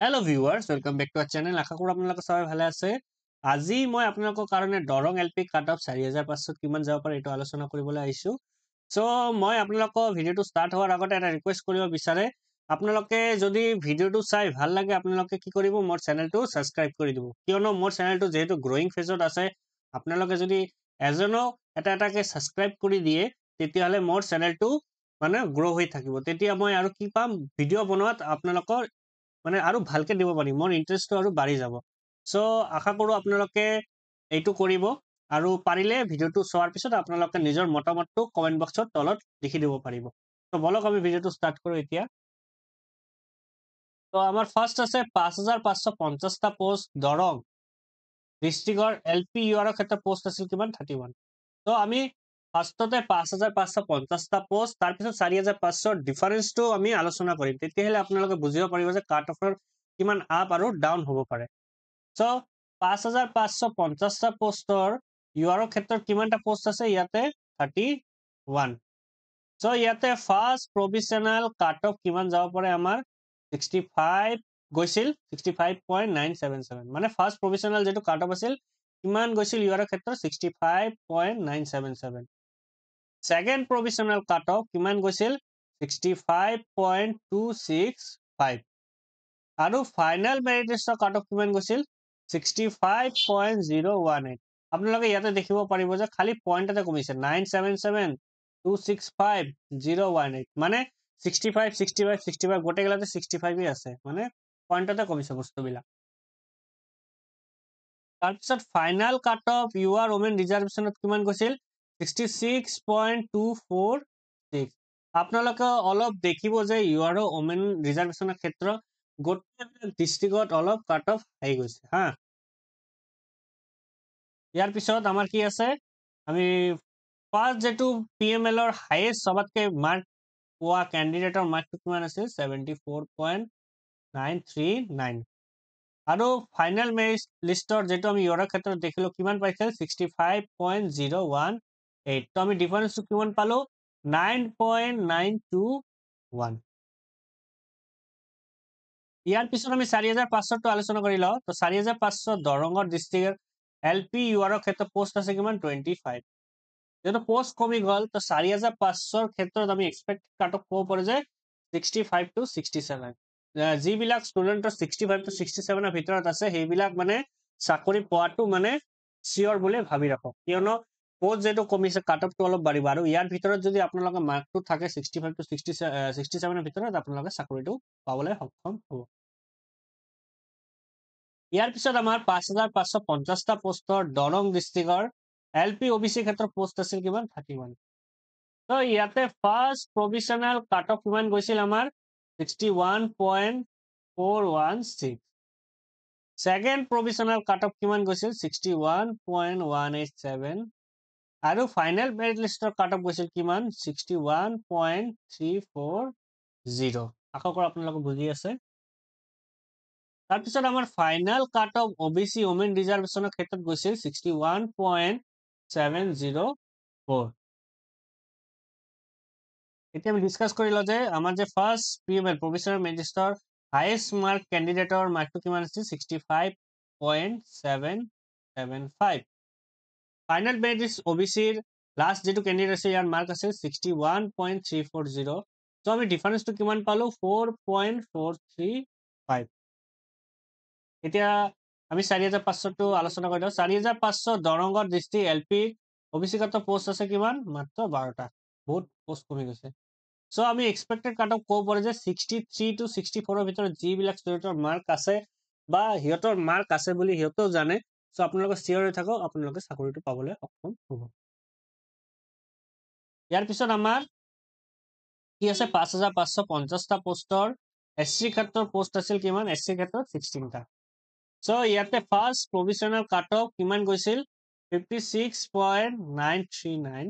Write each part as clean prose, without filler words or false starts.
Hello viewers, welcome back to our channel. আশা কৰো আপোনালোকে সবাই ভালে আছে। আজি মই আপোনালোকৰ কাৰণে দৰং এলপি কাট অফ 4500 কিমান যাব পাৰে এটো আলোচনা কৰিবলৈ আহিছো। সো মই আপোনালোকৰ ভিডিওটো ষ্টাৰ্ট হোৱাৰ আগতে এটা ৰিকুৱেষ্ট কৰিব বিচাৰে। আপোনালোকে যদি ভিডিওটো চাই ভাল লাগে আপোনালোকে কি কৰিব মোৰ চেনেলটো সাবস্ক্ৰাইব কৰি দিব। কিয়নো মোৰ চেনেলটো যেহেতু গ্ৰোইং ফেজত আছে, আপোনালোকে যদি এজনো এটাকে সাবস্ক্ৰাইব কৰি দিয়ে তেতিয়াহলে মোৰ চেনেলটো মানে গ্ৰো হৈ থাকিব। তেতিয়া মই আৰু কি পাম ভিডিও বনোৱাত আপোনালোকৰ মানে আৰু ভালকে দিব পাৰিম, মোৰ ইন্টাৰেষ্টটো আৰু বাঢ়ি যাব। সো আশা কৰো আপোনালোকে এইটো কৰিব আৰু পাৰিলে ভিডিওটো চোৱাৰ পিছত আপোনালোকে নিজৰ মতামতটো কমেন্ট বক্সত তলত লিখি দিব পাৰিব। তো বলক আমি ভিডিওটো ষ্টাৰ্ট কৰো এতিয়া। তো আমাৰ ফাৰ্স্ট আছে 5550 টা পোষ্ট দৰং ডিস্ট্ৰিক্টৰ এলপি ইউআৰৰ ক্ষেত্ৰত পোষ্ট আছিল কিমান 31। তো আমি ফাৰ্স্টতে 5550 টা পোষ্ট তাৰ পিছত 4500 ডিফাৰেন্সটো আমি আলোচনা কৰিম, তেতিয়াহলে আপোনালোকে বুজিব পাৰিব যে কাট অফৰ কিমান আপ আৰু ডাউন হ'ব পাৰে। সো 5550 টা পোষ্টৰ ইউআৰৰ ক্ষেত্ৰত কিমানটা পোষ্ট আছে ইয়াতে 31। সো ইয়াতে ফাৰ্স্ট প্ৰভিজনাল কাট অফ কিমান যাব পাৰে আমাৰ 65 গৈছিল 65.977, মানে ফাৰ্স্ট প্ৰভিজনাল যেটো কাট অফ আছিল কিমান গৈছিল ইউআৰৰ ক্ষেত্ৰত 65.977। সেকেন্ড প্ৰভিজনাল কাট অফ কিমান গৈছিল 65.265 আৰু ফাইনাল মেৰিট লিষ্টৰ কাট অফ কিমান গৈছিল 65.018। আপোনালোকে ইয়াতে দেখিব পাৰিব যে খালি পইণ্ট এটা কমিছে 977,265,018, মানে 65 65 65 গোটেইগিলাতে 65 আছে, মানে পইণ্টতে কমিছে বস্তুবিলাক। তাৰপিছত ফাইনাল কাট অফ ইউআৰ ওমেন ৰিজাৰ্ভেশ্যনত কিমান গৈছিল 66.246। আপোনালোকে অলপ দেখিব যে ইউআৰ ওমেন ৰিজাৰ্ভেশ্যনৰ ক্ষেত্ৰত গোটেই ডিস্ট্ৰিক্টত অলপ কাট অফ আহি গৈছে হা। ইয়াৰ পিছত আমাৰ কি আছে, আমি ফাৰ্স্ট যেটো পিএমএলৰ হাইয়েষ্ট সবতকে মাৰ্ক পোৱা ক্যান্ডিডেটৰ মাৰ্কটো কিমান আছিল 74.939 আৰু ফাইনাল মেৰিট লিষ্টৰ যেটো আমি ইউআৰৰ ক্ষেত্ৰত দেখিলো কিমান পাইছিল 65.018। তো আমি ডিফাৰেন্সটো কিমান পালো 9.921। ইয়াৰ পিছত আমি 4500 টো আলোচনা কৰি লওঁ। তো 4500 দৰঙৰ ডিস্ট্ৰিক্টৰ এলপি ইউআৰৰ ক্ষেত্ৰত পোষ্ট আছে কিমান 25। যেহেতু পোষ্ট কমি গল তো 4500 ক্ষেত্ৰত আমি এক্সপেক্ট কাট অফ ক'ব পাৰো যে 65 to 67। যিবিলাক ষ্টুডেন্টৰ 65 to 67 ৰ ভিতৰত আছে সেইবিলাক মানে চাকৰি পোৱাটো মানে চিয়ৰ বুলি ভাবি ৰাখক, কিয়নো পোষ্ট যেটো কমিছে কাট অফটো অলপ বাঢ়িব আৰু ইয়াৰ ভিতৰত যদি আপোনালোকৰ মাৰ্কটো থাকে 65 to 67 ৰ ভিতৰত আপোনালোকে চাকৰিটো পাবলৈ সক্ষম হ'ব। ইয়াৰ পিছত আমাৰ 5550 টা পোষ্টৰ দৰং ডিস্ট্ৰিক্টৰ এলপি ওবিসি ক্ষেত্ৰত পোষ্ট আছিল কিমান 31। তো ইয়াতে ফাৰ্স্ট প্ৰভিজনাল কাট অফ কিমান গৈছিল আমাৰ 61.416। সেকেন্ড প্ৰভিজনাল কাট অফ কিমান গৈছিল 61.187 আৰু ফাইনাল মেৰিট লিষ্টৰ কাট অফ গৈছিল কিমান 61.340। আশা কৰো আপোনালোকে বুজি আছে। তাৰপিছত আমাৰ final cut off OBC women ৰিজাৰ্ভেশ্যনৰ ক্ষেত্ৰত গৈছিল 61.704। এতিয়া আমি ডিসকাস কৰি লওঁ যে আমাৰ যে ফাৰ্স্ট পিএমএল প্ৰভিজনাল মেৰিট লিষ্টৰ হাইয়েষ্ট মাৰ্ক ক্যান্ডিডেটৰ মাৰ্কটো কিমান আছিল 65.775। ফাইনাল মেৰিট লিষ্ট ওবিসিৰ লাষ্ট যেটো ক্যান্ডিডেট আছে ইয়াৰ মাৰ্ক আছিল 61.340। তো আমি ডিফাৰেন্সটো কিমান পালো 4.435। এতিয়া আমি 4500 টো আলোচনা কৰি লওঁ। 4500 দৰঙৰ ডিস্ট্ৰিক্ট এলপি ওবিসি গত পোষ্ট আছে কিমান মাত্ৰ 12টা, বহুত পোষ্ট কমি গৈছে। সো আমি এক্সপেক্টেড কাট অফ ক'ব পাৰো যে 63 to 64 ৰ ভিতৰত যিবিলাক ষ্টুডেন্টৰ মাৰ্ক আছে বা হিয়তৰ মাৰ্ক আছে বুলি হিয়তেও জানে, সো আপোনালোকে চিয়ৰ হৈ থাকক আপোনালোকে চাকৰিটো পাবলৈ সক্ষম হ'ব। ইয়াৰ পিছত আমাৰ কি আছে 5550 টা পোষ্টৰ এসসি ক্ষেত্ৰৰ পোষ্ট আছিল কিমান এসসি ক্ষেত্ৰত 16 টা। সো ইয়াতে ফাৰ্স্ট প্ৰভিজনাল কাট অফ কিমান গৈছিল 56.939।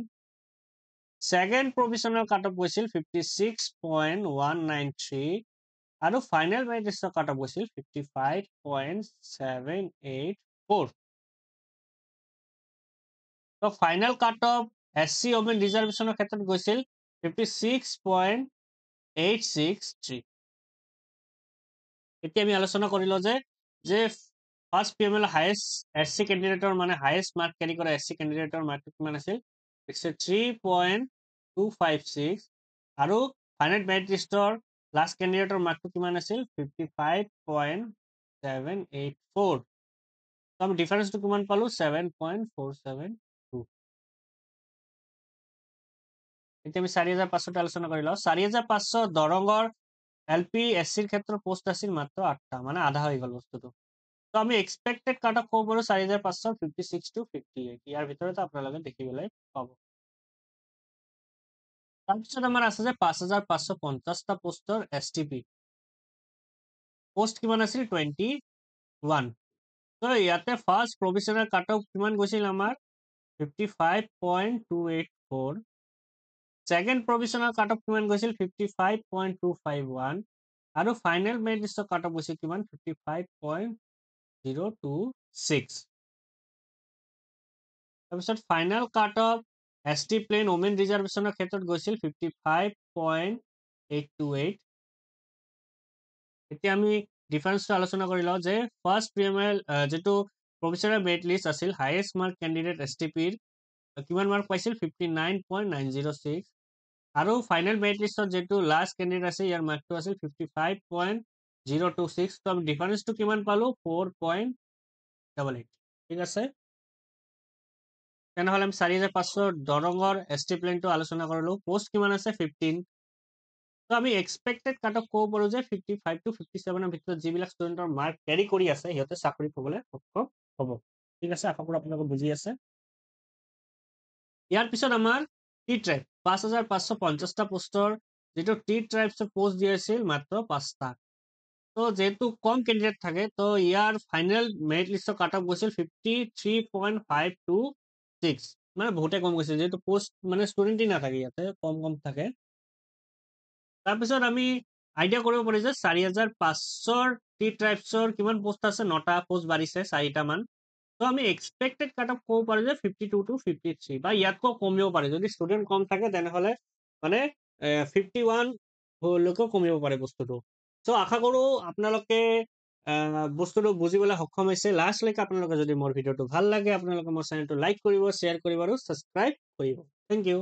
সেকেন্ড প্ৰভিজনাল কাট অফ গৈছিল 56.193 আৰু ফাইনাল মেৰিট লিষ্টৰ কাট অফ গৈছিল 55.784। তো final cut off SC women ৰিজাৰ্ভেশ্যনৰ ক্ষেত্ৰত গৈছিল 56.863। এতিয়া আমি আলোচনা কৰিলো যে ফাৰ্ষ্ট PML হাইয়েষ্ট SC কেণ্ডিডেটৰ মানে হাইয়েষ্ট মাৰ্ক কেৰি কৰা SC কেণ্ডিডেটৰ মাৰ্কটো কিমান আছিল 63.256 আৰু ফাইনেল মেৰিট লিষ্টৰ লাষ্ট কেণ্ডিডেটৰ মাৰ্কটো কিমান আছিল 55.784 তো আমি ডিফাৰেন্সটো কিমান পালো 7.472 এতিয়া আমি 4500 আলোচনা কৰি লওঁ 4500 দৰঙৰ LP SCৰ ক্ষেত্ৰত পোষ্ট আছিল মাত্ৰ 8টা মানে আধা হৈ গ'ল বস্তুটো তো আমি এক্সপেক্টেড কাট অফ ক'ব পাৰো 4500 56 to 58 ইয়াৰ ভিতৰতে আপোনালোকে দেখিবলৈ পাব তাৰপিছত আমাৰ আছে যে 5550টা পোষ্টৰ STP পোষ্ট কিমান আছিল 21 তো ইয়াতে ফাৰ্ষ্ট প্ৰভিজনাল কাট অফ কিমান গৈছিল আমাৰ 55.284 সেকেন্ড প্ৰভিজনাল কাট অফ কিমান গৈছিল 55.251 আৰু ফাইনেল মেৰিট লিষ্টৰ কাট অফ গৈছিল কিমান 55.026 তাৰপিছত final cut off ST plain women ৰিজাৰ্ভেশ্যনৰ ক্ষেত্ৰত গৈছিল 55.828 এতিয়া আমি ডিফাৰেন্সটো আলোচনা কৰি লওঁ যে ফাৰ্ষ্ট PML যেটো প্ৰভিজনাল মেৰিট লিষ্ট আছিল হাইয়েষ্ট মাৰ্ক কেণ্ডিডেট STPৰ কিমান মাৰ্ক পাইছিল 59.906 আৰু ফাইনেল মেৰিট লিষ্টত যেটো লাষ্ট কেণ্ডিডেট আছে ইয়াৰ মাৰ্কটো আছিল 55.026 তো আমি ডিফাৰেন্সটো কিমান পালো 4.88 ঠিক আছে তেনেহলে আমি 4500 দৰঙৰ ST প্লেনটো আলোচনা কৰিলো পোষ্ট কিমান আছে 15 তো আমি এক্সপেক্টেড কাট অফ ক'ব পাৰো যে 55 to 57 ৰ ভিতৰত যিবিলাক ষ্টুডেন্টৰ মাৰ্ক ক্যাৰি কৰি আছে সিহঁতে চাকৰি পাবলৈ সক্ষম হ'ব ঠিক আছে আশা কৰো আপোনালোকে বুজি আছে ইয়াৰ পিছত আমাৰ টি ট্ৰাইব 5550টা পোষ্টৰ যেটো টি ট্ৰাইবছৰ পোষ্ট দিছিল মাত্ৰ 5টা তো যেহেতু কম ক্যান্ডিডেট থাকে তো ইয়াৰ ফাইনেল মেৰিট লিষ্টৰ কাট অফ গৈছিল 53.526 মানে বহুতে কম গৈছিল যেহেতু পোষ্ট মানে ষ্টুডেন্টই নাথাকে ইয়াতে কম থাকে তাৰপিছত আমি আইডিয়া কৰিব পাৰি যে 4500ৰ টি ট্ৰাইবছৰ কিমান পোষ্ট আছে 9টা পোষ্ট বাঢ়িছে 4টা মান তো আমি এক্সপেক্টেড কাট অফ ক'ব পাৰো যে 52 to 53 বা ইয়াতকৈ কমিব পাৰে যদি ষ্টুডেন্ট কম থাকে তেনেহলে মানে 51 লৈকে কমিব পাৰে বস্তুটো সো আশা কৰো আপোনালোকে বস্তুটো বুজিবলৈ সক্ষম হৈছে লাষ্টলৈকে আপোনালোকে যদি মোৰ ভিডিওটো ভাল লাগে আপোনালোকে মোৰ চেনেলটো লাইক কৰিব শ্বেয়াৰ কৰিব আৰু সাবস্ক্ৰাইব কৰিব থেংক ইউ